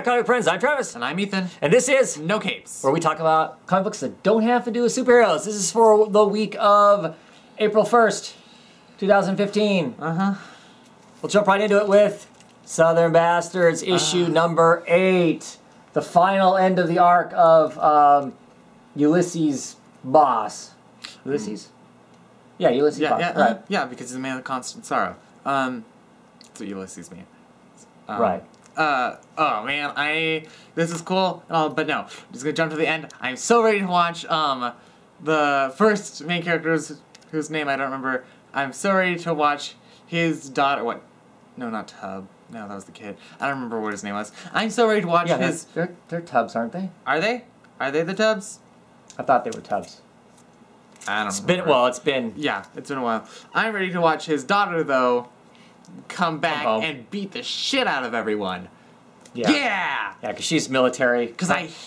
there, comic friends. I'm Travis. And I'm Ethan. And this is No Capes, where we talk about comic books that don't have to do with superheroes. This is for the week of April 1st, 2015. We'll jump right into it with Southern Bastards, issue number 8. The final end of the arc of Ulysses' boss. Ulysses? Yeah, Ulysses' boss. Right. Yeah, because he's a man of constant sorrow. That's what Ulysses means. Right. Oh man, this is cool. But no, I'm just gonna jump to the end. I'm so ready to watch the first main character's whose name I don't remember. I'm so ready to watch his daughter. What? No, not Tub. No, that was the kid. I don't remember what his name was. I'm so ready to watch his. They're Tubs, aren't they? Are they? Are they the Tubs? I thought they were Tubs. I don't know. It's been. Yeah, it's been a while. I'm ready to watch his daughter though come back and beat the shit out of everyone. Yeah. Yeah, because she's military.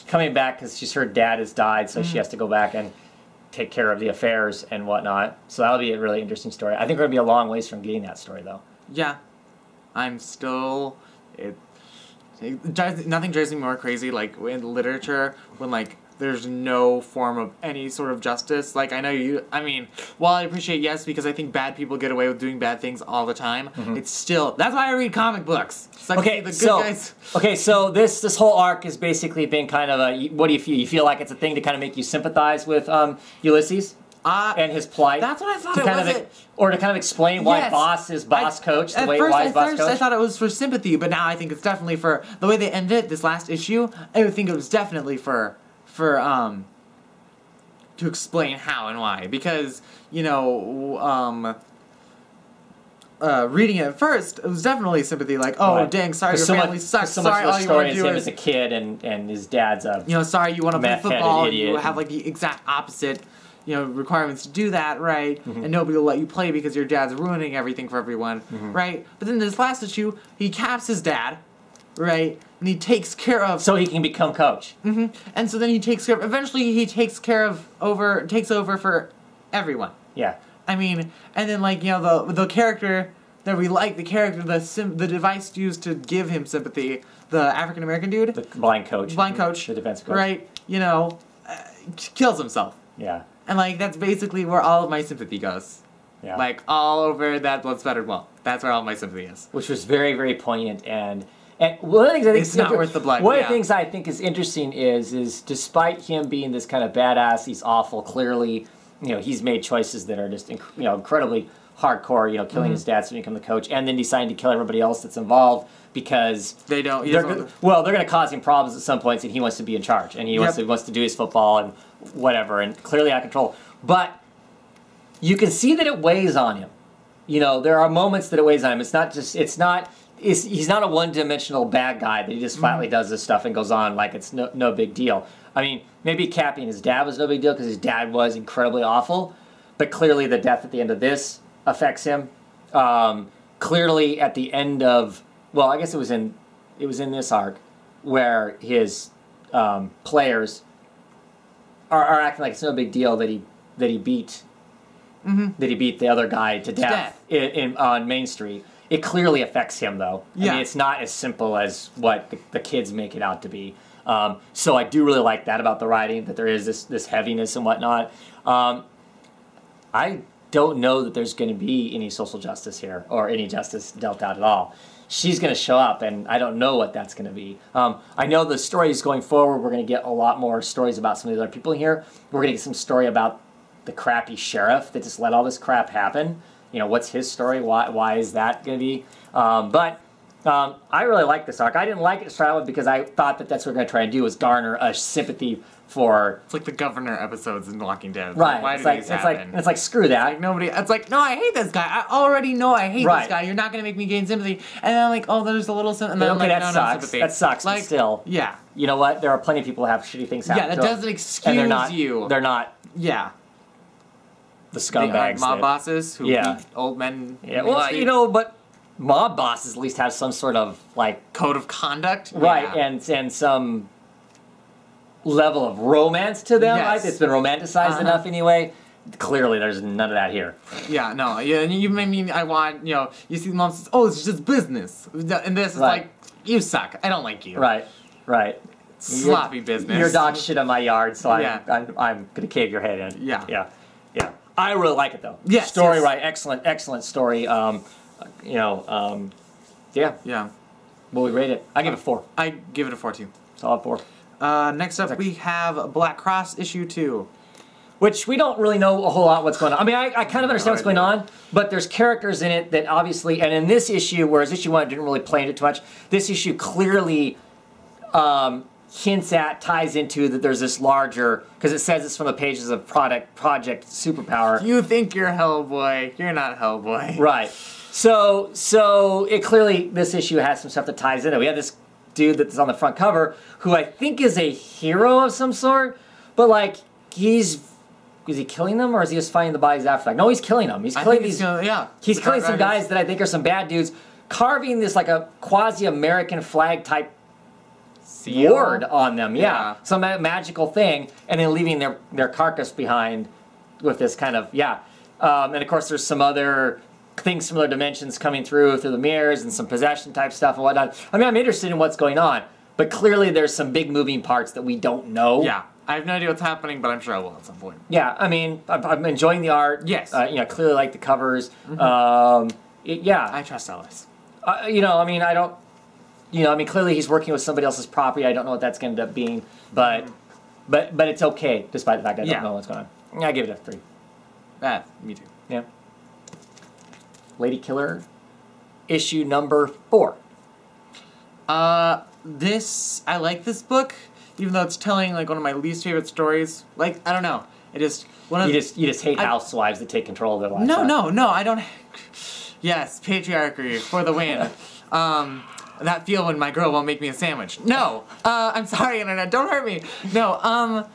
Coming back because she's her dad has died, so she has to go back and take care of the affairs and whatnot. So that'll be a really interesting story. I think we're gonna be a long ways from getting that story though. Yeah, I'm still. Nothing drives me more crazy like in literature when like there's no form of any sort of justice. Like, I mean, while I appreciate yes, because I think bad people get away with doing bad things all the time, it's still, that's why I read comic books. So okay, so this whole arc has basically been kind of a, what do you feel? You feel like it's a thing to kind of make you sympathize with Ulysses? And his plight. That's what I thought or to kind of explain why Boss is boss coach, At first I thought it was for sympathy, but now I think it's definitely for, the way they ended it, this last issue, I would think it was definitely for to explain how and why, because you know reading it at first it was definitely sympathy, like dang, sorry your family sucks, so much sorry of the all you story want to is do him is as a kid and his dad's a sorry you want to play football, idiot. you have like the exact opposite requirements to do that, right? And nobody will let you play because your dad's ruining everything for everyone, right? But then this last issue he caps his dad, right? And he takes care of... So he can become coach. And so then he takes care of... Eventually he takes over for everyone. Yeah. I mean, and then like, the character that we like, the device used to give him sympathy, the African-American dude. The blind coach. The defense coach. Right, kills himself. Yeah. And like, that's basically where all of my sympathy goes. Yeah. Like, all over that blood-spattered wall. That's where all my sympathy is. Which was very, very poignant, and one of the things I think it's not worth the blood. One of the things I think is interesting is despite him being this kind of badass, he's awful. Clearly, he's made choices that are just incredibly hardcore. Killing his dad to become the coach, and then deciding to kill everybody else that's involved because they're going to cause him problems at some points, and he wants to be in charge, and he wants to do his football and whatever, and clearly out of control. But you can see that it weighs on him. There are moments that it weighs on him. He's not a one-dimensional bad guy that he just flatly does this stuff and goes on like it's no big deal. I mean, maybe capping his dad was no big deal because his dad was incredibly awful, but clearly the death at the end of this affects him. Clearly at the end of, well, I guess it was in this arc where his players are acting like it's no big deal that he beat the other guy to death on Main Street. It clearly affects him, though. I mean, it's not as simple as what the kids make it out to be. So I do really like that about the writing, that there is this heaviness and whatnot. I don't know that there's going to be any social justice here, or any justice dealt out at all. She's going to show up, and I don't know what that's going to be. I know the stories going forward, we're going to get a lot more stories about some of the other people here. We're going to get some story about the crappy sheriff that just let all this crap happen. What's his story? Why is that going to be? But I really like this arc. I didn't like it to start with because I thought that that's what we're going to try and do is garner a sympathy for... It's like the Governor episodes in Walking Dead. Right. Why did these happen? It's like, screw that. It's like, no, I hate this guy. I already know I hate this guy. You're not going to make me gain sympathy. And then I'm like, oh, there's a little sympathy. And then I'm like, no sympathy. That sucks, like, but still. Yeah. You know what? There are plenty of people who have shitty things happen to them. Yeah, that doesn't excuse you. They're not... Yeah. The scumbags. Mob bosses who beat old men. Yeah, well, but mob bosses at least have some sort of, like... code of conduct? Right, and some level of romance to them, right? It's been romanticized enough anyway. Clearly, there's none of that here. Yeah, no. Yeah, and you mean I want, you see the mom says, oh, it's just business. And this is like, you suck. I don't like you. Right. Right. Sloppy business. Your dog shit on my yard, so Yeah. I'm gonna cave your head in. Yeah. Yeah. Yeah. I really like it though. Yes, Story, yes. right? Excellent story. Yeah. Yeah. What we rate it? I give it 4. I give it a 4 too. Solid 4. Next up, we have Black Cross issue 2. Which we don't really know a whole lot what's going on. I mean, I kind of understand what's going on, but there's characters in it that obviously, and in this issue, whereas issue 1 didn't really play into it too much, this issue clearly hints at, ties into that there's this larger, because it says it's from the pages of Project Superpower. You think you're Hellboy. You're not Hellboy. Right. So it clearly, this issue has some stuff that ties into it. We have this dude that's on the front cover, who I think is a hero of some sort, but like, is he killing them, or is he just finding the bodies after that? No, he's killing them. He's killing these. He's killing some guys that I think are some bad dudes, carving this like a quasi-American flag type ward on them. Yeah, some magical thing, and then leaving their carcass behind with this kind of and of course, there's some other things, similar dimensions coming through the mirrors, and some possession type stuff and whatnot. I mean, I'm interested in what's going on, but clearly there's some big moving parts that we don't know. Yeah. I have no idea what's happening, but I'm sure I will at some point. Yeah, I mean, I'm enjoying the art. Yes. Clearly like the covers. I trust Ellis. I mean, I don't... clearly he's working with somebody else's property. I don't know what that's going to end up being, but it's okay, despite the fact I don't know what's going on. I give it a 3. Me too. Yeah. Lady Killer, issue number 4. I like this book. Even though it's telling like one of my least favorite stories, like I don't know, it just you just hate housewives that take control of their lives. No, I don't. Yes, patriarchy for the win. That feel when my girl won't make me a sandwich. No, I'm sorry, internet, don't hurt me. No,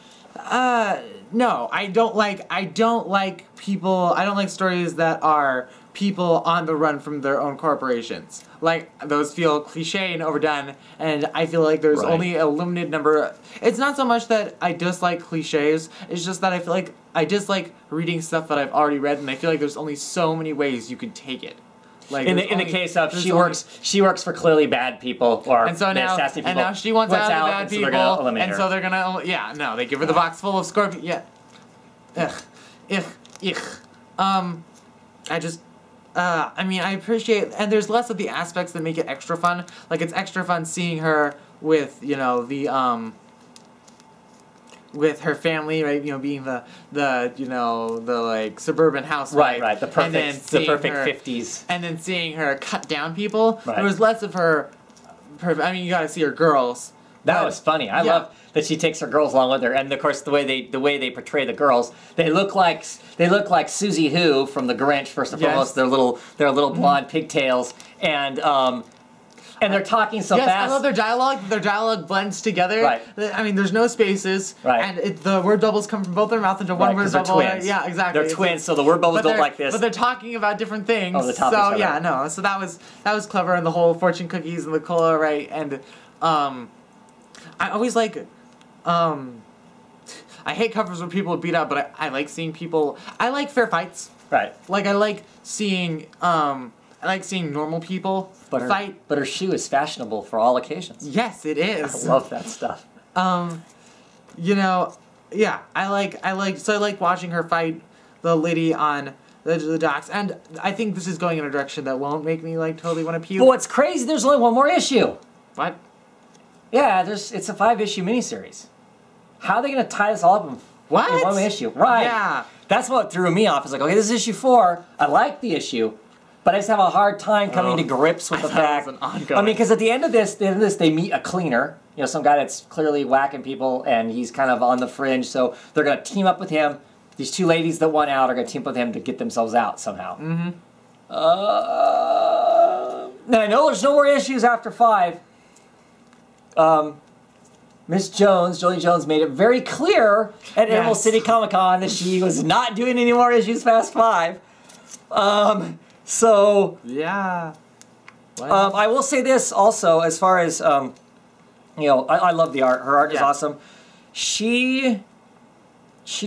no, I don't like people. I don't like stories that are people on the run from their own corporations. Like, those feel cliche and overdone, and I feel like there's only a limited number. It's not so much that I dislike cliches, it's just that I feel like I dislike reading stuff that I've already read, and I feel like there's only so many ways you could take it. Like, in the case of she works for clearly bad people, or sassy people. And now she wants out of the bad people, and so they're gonna they give her the box full of scorpion. I mean, I appreciate, and there's less of the aspects that make it extra fun. Like, it's extra fun seeing her with, with her family, right? Being the like suburban housewife. Right. The perfect 50s. And then seeing her cut down people. Right. There was less of her. I mean, you got to see her girls. That was funny. I love that she takes her girls along with her, and of course the way they portray the girls, they look like Susie Who from The Grinch. First and foremost, their little blonde pigtails, and they're talking so fast. I love their dialogue. Their dialogue blends together. Right. I mean, there's no spaces. Right. And the word bubbles come from both their mouth into one word bubble. They're twins. Yeah, exactly. They're twins, so the word bubbles don't like this. But they're talking about different things. Oh, the topics. So that was clever, and the whole fortune cookies and the cola, right? And I always like. I hate covers where people beat up, but I like seeing people. I like fair fights. Right. Like, I like seeing normal people fight. But her shoe is fashionable for all occasions. Yes, it is. I love that stuff. Yeah, I like watching her fight the lady on the docks, and I think this is going in a direction that won't make me like totally want to puke. But what's crazy? There's only one more issue. What? Yeah, it's a 5-issue miniseries. How are they going to tie this all up in one issue? Right. Yeah. That's what threw me off. It's like, okay, this is issue 4. I like the issue, but I just have a hard time coming to grips with the fact. It was an ongoing. I mean, because at the end of this, they meet a cleaner. Some guy that's clearly whacking people, and he's kind of on the fringe. So they're going to team up with him. These 2 ladies that won out are going to team up with him to get themselves out somehow. Mm-hmm. Now I know there's no more issues after 5. Miss Jones, Jolie Jones, made it very clear at Emerald City Comic Con that she was not doing any more issues past 5. So yeah. I will say this also, as far as I love the art. Her art is awesome. She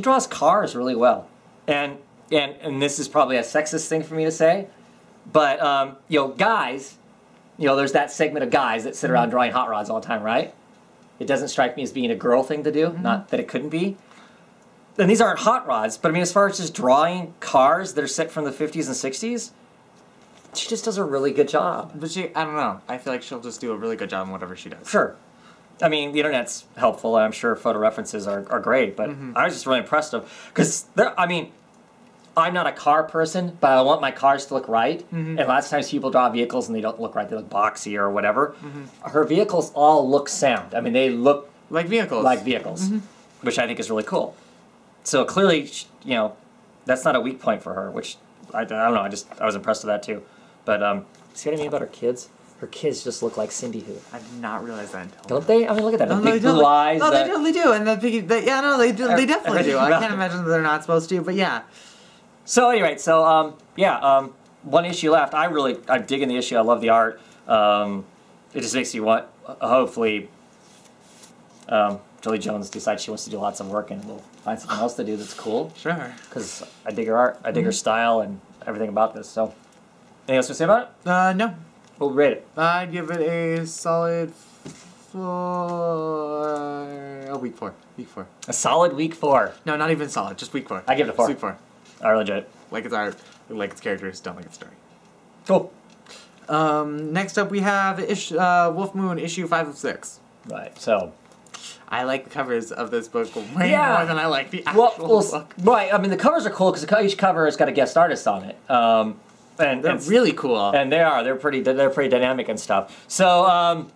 draws cars really well, and this is probably a sexist thing for me to say, but guys, there's that segment of guys that sit around drawing hot rods all the time, right? It doesn't strike me as being a girl thing to do, not that it couldn't be. And these aren't hot rods, but I mean, as far as just drawing cars that are set from the 50s and 60s, she just does a really good job. But I don't know. I feel like she'll just do a really good job in whatever she does. Sure. I mean, the internet's helpful, and I'm sure photo references are great, but I was just really impressed because I mean, I'm not a car person, but I want my cars to look right. And lots of times people draw vehicles and they don't look right; they look boxy or whatever. Her vehicles all look sound. I mean, they look like vehicles, which I think is really cool. So clearly, you know, that's not a weak point for her. Which I don't know. I was impressed with that too. But see what I mean about her kids? Her kids just look like Cindy Who. I did not realize that until Don't they? I mean, look at that. The big blue eyes. No, they totally do. And the big, yeah, no, they do. They definitely do. I can't imagine that they're not supposed to, but yeah. So anyway, one issue left. I'm digging the issue. I love the art. It just makes you want, hopefully, Julie Jones decides she wants to do lots of work and we'll find something else to do that's cool. Sure. Because I dig her art. I dig her style and everything about this. So, anything else to say about it? No. We'll rate it. I'd give it a solid week 4. Week 4. A solid week 4. No, not even solid. Just week 4. I give it a 4. Week 4. I really enjoyed it. Like its art, like its characters, don't like its story. Cool. Next up we have Wolf Moon issue 5 of 6. Right. So. I like the covers of this book way more than I like the actual book. Right. I mean, the covers are cool because each cover has got a guest artist on it. And they're really cool. And they are. They're pretty dynamic and stuff. So,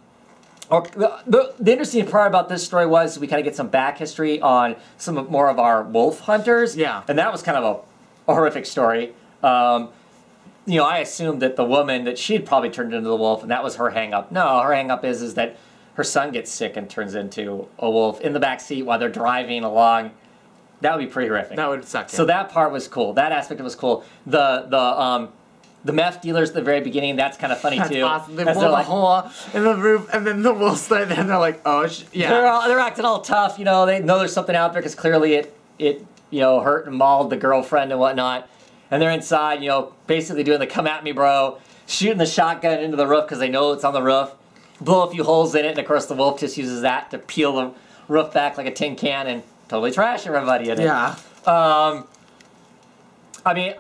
the interesting part about this story was we kind of get some back history on more of our wolf hunters. Yeah. And that was kind of a horrific story. You know, I assumed that the woman, that she'd probably turned into the wolf, and that was her hang-up. No, her hang-up is that her son gets sick and turns into a wolf in the back seat while they're driving along. That would be pretty horrific. That would suck. Yeah. So that part was cool. That aspect was cool. The meth dealers at the very beginning, that's kind of funny too. Awesome. They blow a hole in the roof, and then the wolves start there, and they're like, oh, yeah. They're acting all tough, you know. They know there's something out there because clearly it you know, hurt and mauled the girlfriend and whatnot. And they're inside, you know, basically doing the come at me, bro, shooting the shotgun into the roof because they know it's on the roof, blow a few holes in it, and of course the wolf just uses that to peel the roof back like a tin can and totally trash everybody in it. Yeah. I mean,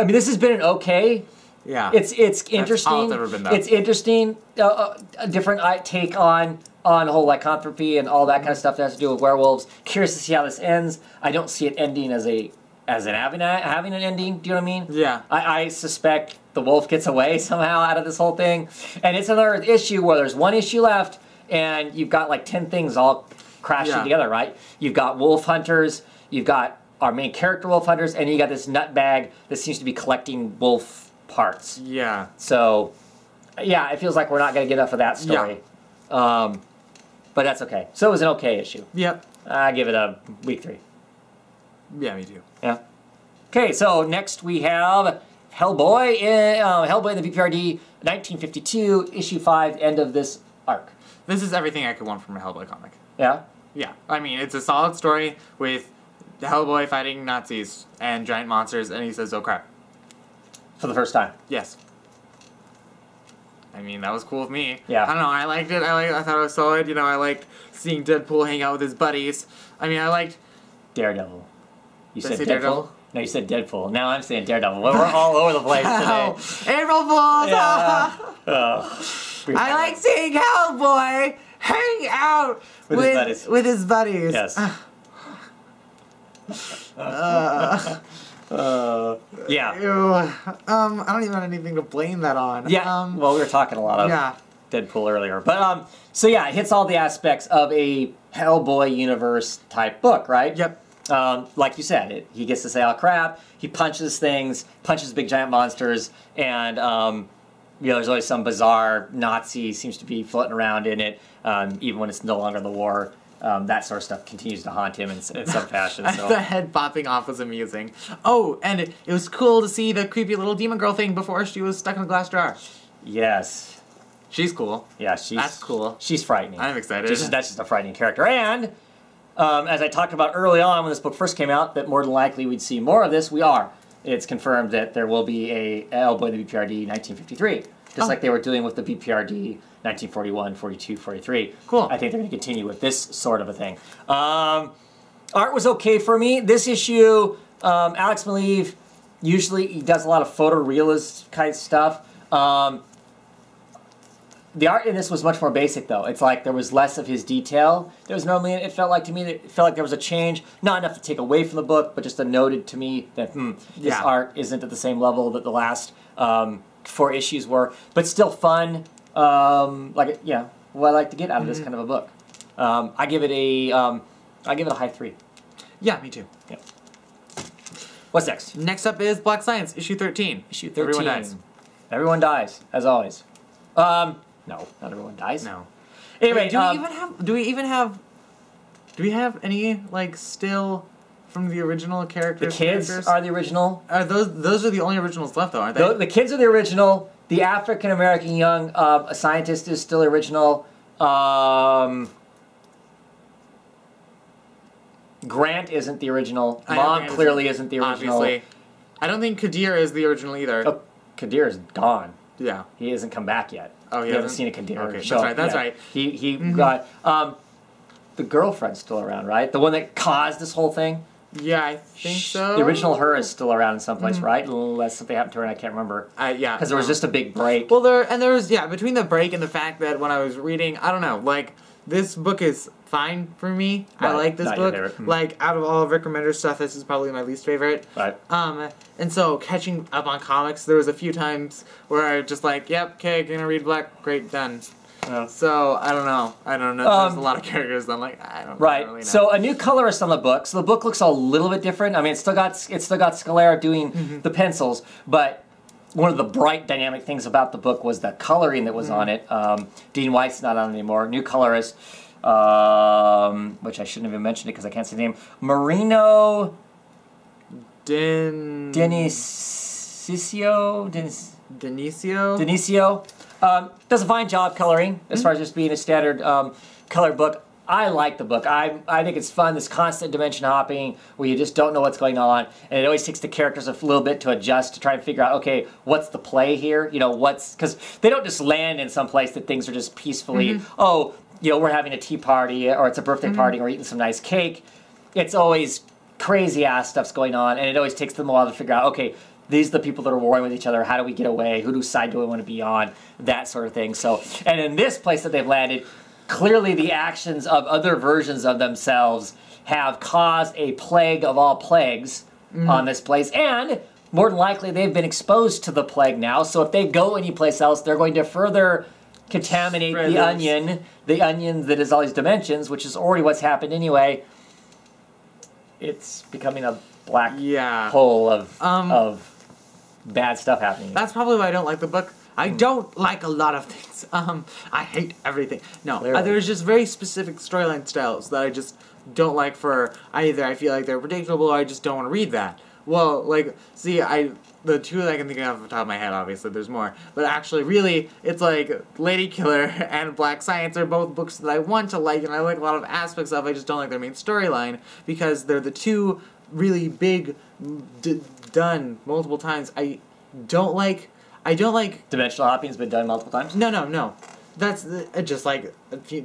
this has been an okay. Yeah. It's interesting. That's all it's ever been, though. It's interesting. A different take on whole lycanthropy and all that kind of stuff that has to do with werewolves. Curious to see how this ends. I don't see it ending as having an ending. Do you know what I mean? Yeah. I suspect the wolf gets away somehow out of this whole thing, and it's another issue where there's one issue left, and you've got like 10 things all crashing together, right? You've got wolf hunters. You've got our main character wolf hunters, and you got this nutbag that seems to be collecting wolf parts. Yeah. So, yeah, it feels like we're not going to get enough of that story. Yeah. But that's okay. So it was an okay issue. Yep. I give it a week 3. Yeah, me too. Yeah. Okay, so next we have Hellboy in the BPRD 1952, issue 5, end of this arc. This is everything I could want from a Hellboy comic. Yeah? Yeah. I mean, it's a solid story with Hellboy fighting Nazis and giant monsters, and he says, oh crap. For the first time. Yes. I mean, that was cool with me. Yeah. I don't know, I liked it. I thought it was solid. You know, I liked seeing Deadpool hang out with his buddies. I mean, I liked... Daredevil. You Did said I say Deadpool? No, you said Deadpool. Now I'm saying Daredevil. We're all over the place today. April Fools! Yeah. I like seeing Hellboy hang out with his buddies. Yes. Yeah. Ew. I don't even have anything to blame that on. Yeah. Well, we were talking a lot of Deadpool earlier, but so yeah, it hits all the aspects of a Hellboy universe type book, right? Yep. Like you said, he gets to say, "Oh crap!" He punches things, punches big giant monsters, and you know, there's always some bizarre Nazi seems to be floating around in it, even when it's no longer the war. That sort of stuff continues to haunt him in some fashion. So. The head popping off was amusing. Oh, and it was cool to see the creepy little demon girl thing before she was stuck in a glass jar. Yes. She's cool. Yeah, that's cool. She's frightening. I'm excited. That's just a frightening character. And as I talked about early on when this book first came out, that more than likely we'd see more of this. We are. It's confirmed that there will be a Hellboy the BPRD 1953. just like they were doing with the BPRD 1941, 42, 43. Cool. I think they're going to continue with this sort of a thing. Art was okay for me. This issue, Alex Maleev, usually he does a lot of photorealist kind of stuff. The art in this was much more basic, though. It's like there was less of his detail. There was normally, it felt like to me, that it felt like there was a change. Not enough to take away from the book, but just a noted to me that this art isn't at the same level that the last 4 issues were, but still fun. What I like to get out of this kind of a book. I give it a high 3. Yeah, me too. Yeah. What's next? Next up is Black Science, issue 13. Issue 13. Everyone dies. Everyone dies, as always. No, not everyone dies. No. Anyway, Wait, do we have any like still from the original characters? The kids are the original. Are those are the only originals left though, aren't they? The kids are the original. The African American young scientist is still original. Grant isn't the original. Mom clearly isn't the original. Obviously. I don't think Kadir is the original either. Oh, Kadir is gone. Yeah. He hasn't come back yet. Oh, you haven't seen a Kadir show. That's right. He got the girlfriend's still around, right? The one that caused this whole thing. Yeah, I think so. The original her is still around in some place, right? Unless something happened to her and I can't remember. Yeah. Because there was just a big break. Well, there was between the break and the fact that when I was reading, I don't know, like this book is fine for me. Right. I like this book. Like out of all of Rick Remender's stuff, this is probably my least favorite. Right. And so catching up on comics, there was a few times where I was just like, yep, okay, gonna read Black, great, done. Yeah. So I don't know. There's a lot of characters that I'm like, I don't really know. So a new colorist on the book. So the book looks a little bit different. I mean, it's still got Scalera doing the pencils, but one of the bright dynamic things about the book was the coloring that was on it. Dean White's not on it anymore. New colorist, which I shouldn't have even mentioned it because I can't say the name. Marino Denisio. Does a fine job coloring as far as just being a standard colored book. I like the book. I think it's fun, this constant dimension hopping where you just don't know what's going on, and it always takes the characters a little bit to adjust to try and figure out, okay, what's the play here? You know, because they don't just land in some place that things are just peacefully, we're having a tea party or it's a birthday party or we're eating some nice cake. It's always crazy ass stuff's going on, and it always takes them a while to figure out, okay, these are the people that are warring with each other. How do we get away? Who side do we want to be on? That sort of thing. So, and in this place that they've landed, clearly the actions of other versions of themselves have caused a plague of all plagues on this place. And more than likely, they've been exposed to the plague now. So if they go anyplace else, they're going to further contaminate the onion that is all these dimensions, which is already what's happened anyway. It's becoming a black hole of bad stuff happening. That's probably why I don't like the book. I don't like a lot of things. I hate everything. No, there's just very specific storyline styles that I just don't like for either I feel like they're predictable or I just don't want to read that. Well, like, see, the two that I can think of off the top of my head, obviously, there's more. But actually, really, it's like Lady Killer and Black Science are both books that I want to like, and I like a lot of aspects of. I just don't like their main storyline because they're the two really big, done multiple times. I don't like. Dimensional hopping's been done multiple times? No. That's just like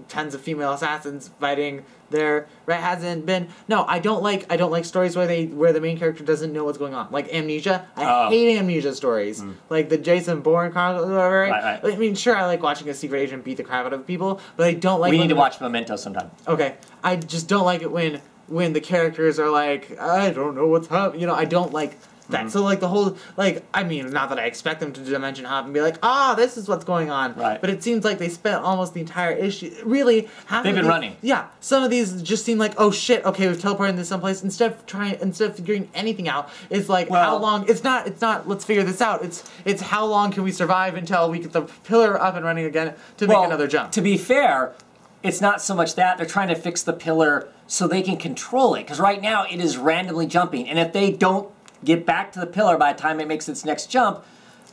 tons of female assassins fighting there. Right? Hasn't been. No, I don't like stories where the main character doesn't know what's going on. Like Amnesia. I hate Amnesia stories. Like the Jason Bourne Chronicles. Right. I mean, sure, I like watching a secret agent beat the crap out of people, but I don't like. We need to watch Memento sometime. Okay, I just don't like it when the characters are like, I don't know what's up. You know, I don't like that. So like the whole, like, I mean, not that I expect them to dimension hop and be like, this is what's going on. Right. But it seems like they spent almost the entire issue, really. They've been running. Yeah. Some of these just seem like, oh shit, okay, we've teleported into someplace. Instead of figuring anything out, it's like, how long, it's not, let's figure this out. It's how long can we survive until we get the pillar up and running again to make another jump. To be fair, it's not so much that. They're trying to fix the pillar so they can control it. Because right now it is randomly jumping. And if they don't get back to the pillar by the time it makes its next jump,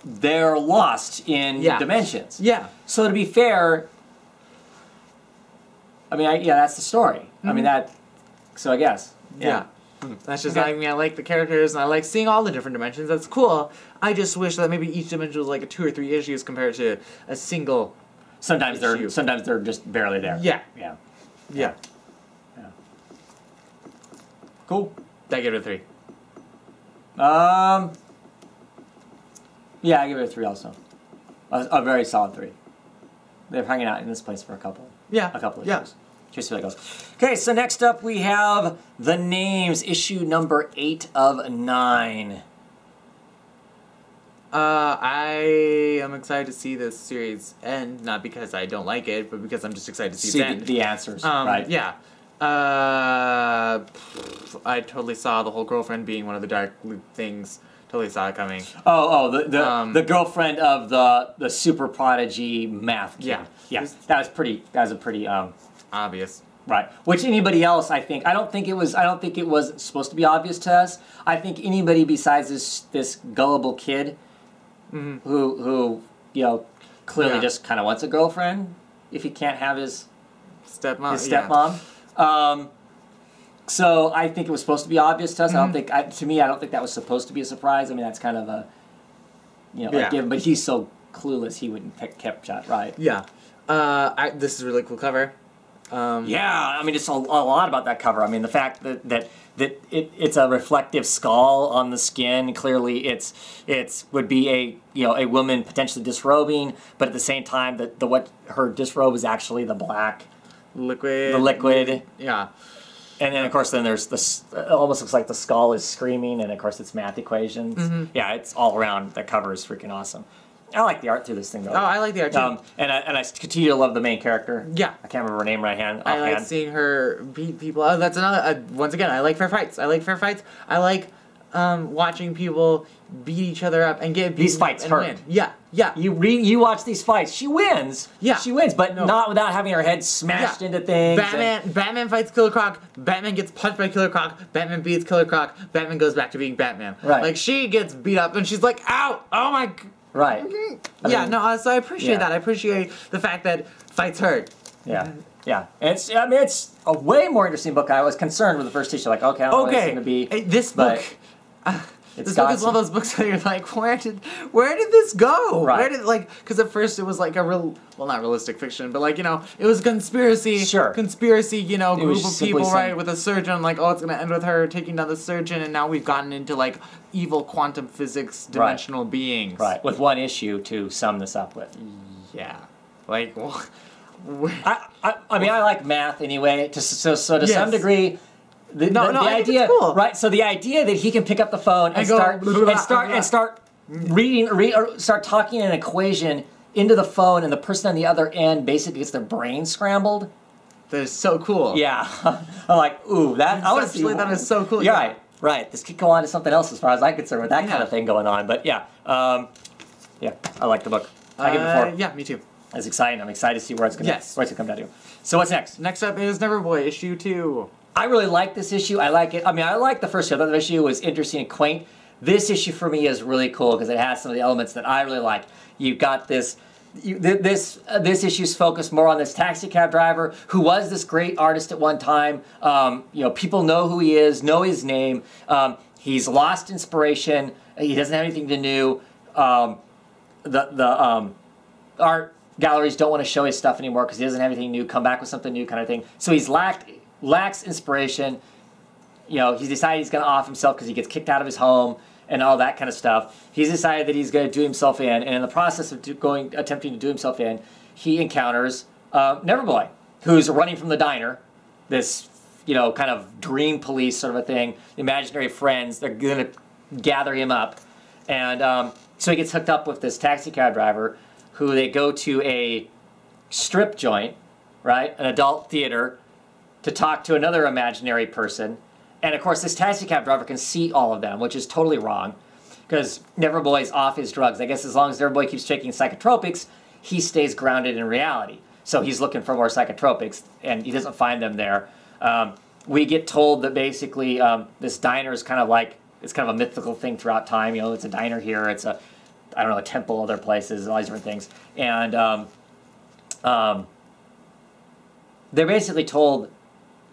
they're lost in dimensions. Yeah. So to be fair, I mean, that's the story. I mean, so I guess. Yeah. That's just not me. I like the characters, and I like seeing all the different dimensions. That's cool. I just wish that maybe each dimension was like a 2 or 3 issues compared to a single. Sometimes issue. they're just barely there. Yeah. Yeah. Yeah. Yeah. Cool. I give it a 3. Yeah, I give it a 3 also. A very solid 3. They're hanging out in this place for a couple of issues. Just see how it goes. Okay, so next up we have The Names, issue number 8 of 9. I am excited to see this series end, not because I don't like it, but because I'm just excited to see it end. The answers, right? Yeah. I totally saw the whole girlfriend being one of the dark things. Totally saw it coming. The girlfriend of the super prodigy math kid. Yeah. That was a pretty obvious. Right. Which anybody else, I don't think it was supposed to be obvious to us. I think anybody besides this gullible kid who clearly just kind of wants a girlfriend if he can't have his stepmom. So I think it was supposed to be obvious to us. I don't think that was supposed to be a surprise. I mean, that's kind of a given. But he's so clueless, he wouldn't kept shot right. Yeah. This is a really cool cover. I mean, it's a lot about that cover. I mean, the fact that it's a reflective skull on the skin. Clearly, it's would be a woman potentially disrobing, but at the same time, what her disrobe is actually the black liquid. The liquid. Yeah. And then, of course, there's this. It almost looks like the skull is screaming, and of course, it's math equations. Yeah, it's all around. The cover is freaking awesome. I like the art through this thing, though. Oh, I like the art too. And I continue to love the main character. Yeah. I can't remember her name offhand. I like seeing her beat people. Oh, that's another. Once again, I like fair fights. I like watching people beat each other up and get beat these fights and hurt. Win. Yeah. You watch these fights. She wins. Yeah. She wins, but not without having her head smashed into things. Batman fights Killer Croc. Batman gets punched by Killer Croc. Batman beats Killer Croc. Batman goes back to being Batman. Right. Like, she gets beat up and she's like, ow! Oh my... Right. So I appreciate that. I appreciate the fact that fights hurt. Yeah. Yeah. And it's a way more interesting book. I was concerned with the first issue. Like, okay, I don't know what it's going to be. This book... This book is one of those books that you're like, where did this go? Right. Because at first it was like not realistic fiction, but it was a conspiracy. Sure. Conspiracy, group of people, right, with a surgeon, like, it's going to end with her taking down the surgeon, and now we've gotten into, like, evil quantum physics dimensional beings. Right, with one issue to sum this up with. Yeah. Like, I mean, I like math anyway, so to some degree... The idea, it's cool. Right? So the idea that he can pick up the phone and start reading or start talking an equation into the phone, and the person on the other end basically gets their brain scrambled. That is so cool. Yeah, I'm like, ooh, that I want to see. That is so cool. Yeah, right. This could go on to something else as far as I'm concerned with that kind of thing going on. But yeah, I like the book. I give it a 4. Yeah, me too. It's exciting. I'm excited to see where it's gonna come down to. So what's next? Next up is Neverboy issue 2. I really like this issue. I like it. I mean, I like the first issue. I thought the issue was interesting and quaint. This issue for me is really cool because it has some of the elements that I really like. You've got this issue's focused more on this taxi cab driver who was this great artist at one time. People know who he is, know his name. He's lost inspiration. He doesn't have anything to do. The art galleries don't want to show his stuff anymore because he doesn't have anything new. Come back with something new, kind of thing. So he's lacks inspiration. He's decided he's going to off himself because he gets kicked out of his home and all that kind of stuff. He's decided that he's going to do himself in, and in the process of attempting to do himself in, he encounters Neverboy, who's running from the diner. This, kind of dream police sort of a thing. Imaginary friends. They're going to gather him up, and so he gets hooked up with this taxi cab driver, who they go to a strip joint, right, an adult theater, to talk to another imaginary person. And of course, this taxi cab driver can see all of them, which is totally wrong, because Neverboy's off his drugs. I guess as long as Neverboy keeps taking psychotropics, he stays grounded in reality. So he's looking for more psychotropics, and he doesn't find them there. We get told that basically this diner is kind of like, it's kind of a mythical thing throughout time. It's a diner here, it's a temple other places, all these different things. And they're basically told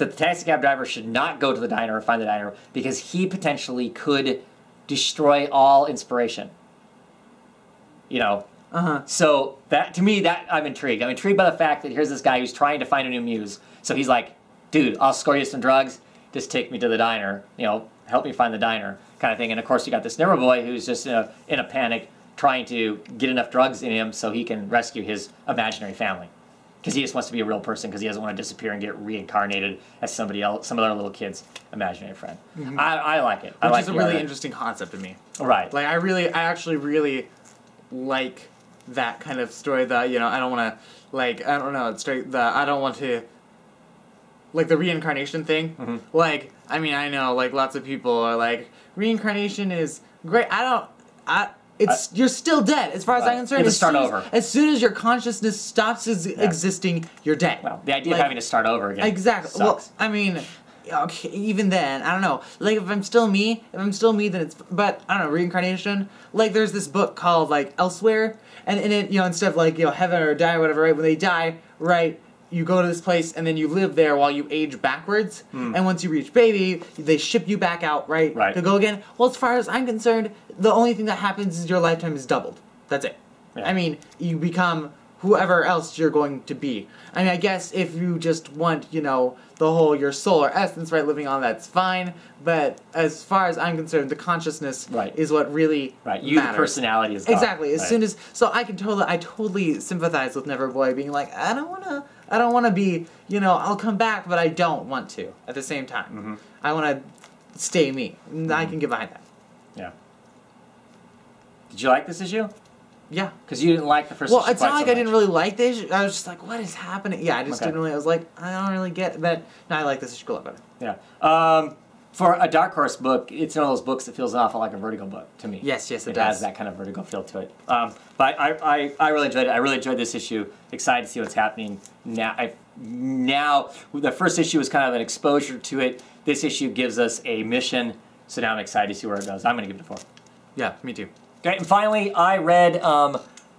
that the taxi cab driver should not go to the diner or find the diner because he potentially could destroy all inspiration. You know? So that, to me, that I'm intrigued. I'm intrigued by the fact that here's this guy who's trying to find a new muse. So he's like, dude, I'll score you some drugs. Just take me to the diner. You know, help me find the diner kind of thing. And of course, you got this Nimmer boy who's just in a panic trying to get enough drugs in him so he can rescue his imaginary family. Because he just wants to be a real person because he doesn't want to disappear and get reincarnated as somebody else, some other little kid's imaginary friend. I like it. Which is a really interesting concept to me. Right. Like, I actually really like that kind of story that, you know, I don't want to, like, I don't know, it's straight, I don't want to, like, the reincarnation thing. Like, I mean, I know, like, lots of people are like, reincarnation is great. You're still dead, as far as I'm concerned. You have to start over. As soon as your consciousness stops existing, you're dead. Well, the idea of having to start over again. Exactly. Sucks. Well, I mean, okay, even then, I don't know. Like, if I'm still me, then it's. But I don't know, reincarnation. Like, there's this book called like Elsewhere, and in it, you know, instead of like, you know, heaven or die or whatever, right? When they die, right? You go to this place and then you live there while you age backwards. And once you reach baby, they ship you back out, right? To go again. Well, as far as I'm concerned, the only thing that happens is your lifetime is doubled. That's it. Yeah. I mean, you become whoever else you're going to be. I mean, I guess if you just want, you know, the whole, your soul or essence, right, living on, that's fine. But as far as I'm concerned, the consciousness is what really you, matters. the personality is gone. Exactly. As soon as, so I totally sympathize with Neverboy being like, I don't want to be, you know, I'll come back, but I don't want to at the same time. I want to stay me. I can get behind that. Yeah. Did you like this issue? Yeah. Because you didn't like the first issue. issue. Well, it's not like I didn't really like the issue. I was just like, what is happening? Yeah, I just didn't really, I was like, I don't really get it. But no, I like this issue a lot better. Yeah. For a Dark Horse book, it's one of those books that feels an awful like a Vertigo book to me. Yes, it does. It has that kind of Vertigo feel to it. But I really enjoyed it. I really enjoyed this issue. Excited to see what's happening now. Now, the first issue was kind of an exposure to it. This issue gives us a mission. So now I'm excited to see where it goes. I'm going to give it a 4. Yeah, me too. Okay, and finally, I read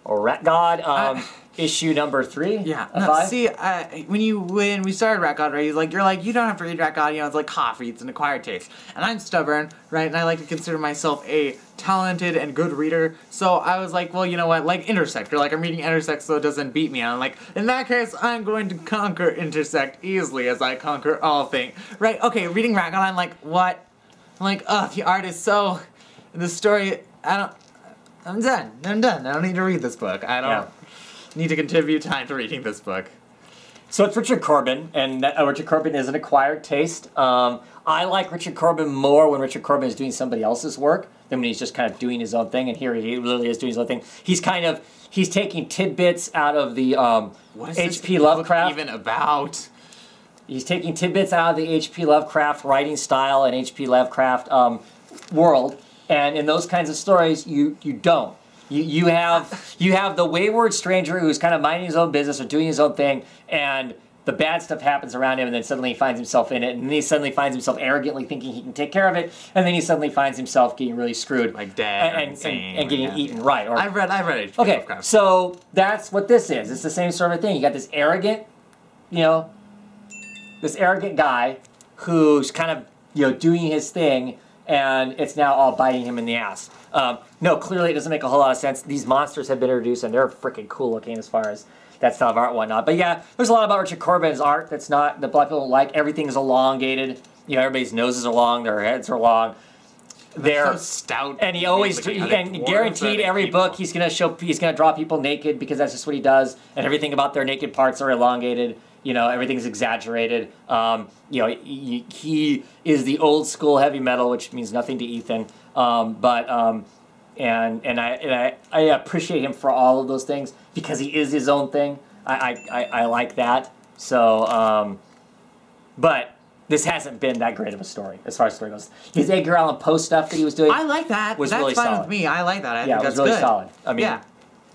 Rat God issue number 3. Yeah. No, 5. See, when we started Rat God, right? You're like, you don't have to read Rat God. You know, it's like coffee. It's an acquired taste. And I'm stubborn, right? And I like to consider myself a talented and good reader. So I was like, well, you know what? Like Intersect. You're like, I'm reading Intersect, so it doesn't beat me. And I'm like, in that case, I'm going to conquer Intersect easily as I conquer all things. Right? Okay, reading Rat God, I'm like, what? I'm like, oh, the art is so. The story, I'm done. I don't need to read this book. I don't need to contribute time to reading this book. So it's Richard Corbin, and Richard Corbin is an acquired taste. I like Richard Corbin more when Richard Corbin is doing somebody else's work than when he's just kind of doing his own thing, and here he really is doing his own thing. He's taking tidbits out of the H.P. Lovecraft. Even about? He's taking tidbits out of the H.P. Lovecraft writing style and H.P. Lovecraft world, and in those kinds of stories, you don't. You have the wayward stranger who's kind of minding his own business or doing his own thing, and the bad stuff happens around him, and then suddenly he finds himself in it, and then he suddenly finds himself arrogantly thinking he can take care of it, and then he suddenly finds himself getting really screwed, like dead and getting eaten. Right? Or, I've read H.P. Okay, Lovecraft. so that's what this is. It's the same sort of thing. You got this arrogant, this arrogant guy who's kind of doing his thing, and it's now all biting him in the ass. No, clearly it doesn't make a whole lot of sense. These monsters have been introduced, and they're freaking cool looking as far as that style of art and whatnot. But yeah, there's a lot about Richard Corbin's art that black people don't like. Everything's elongated. Everybody's noses are long, their heads are long. They're so stout. And he always guaranteed every book he's gonna draw people naked because that's just what he does. And everything about their naked parts are elongated. Everything's exaggerated. He is the old school heavy metal, which means nothing to Ethan. And I appreciate him for all of those things because he is his own thing. I like that. So, but this hasn't been that great of a story as far as the story goes. His Edgar Allan Poe stuff that he was doing, I like that. Was that's really fine solid. With me. I like that. I think it was that's really good. solid. I mean, yeah.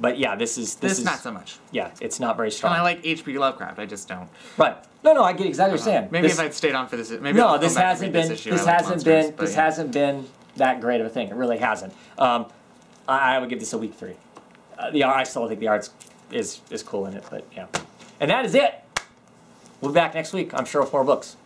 But yeah, this is not so much. Yeah, it's not very strong. And I like H.P. Lovecraft. I just don't. Right. No, I get exactly what you're saying. Maybe if I'd stayed on for this, maybe no, this hasn't been. This hasn't been that great of a thing. It really hasn't. I would give this a week 3. I still think the art is cool in it, but yeah. And that is it. We'll be back next week, I'm sure, with more books.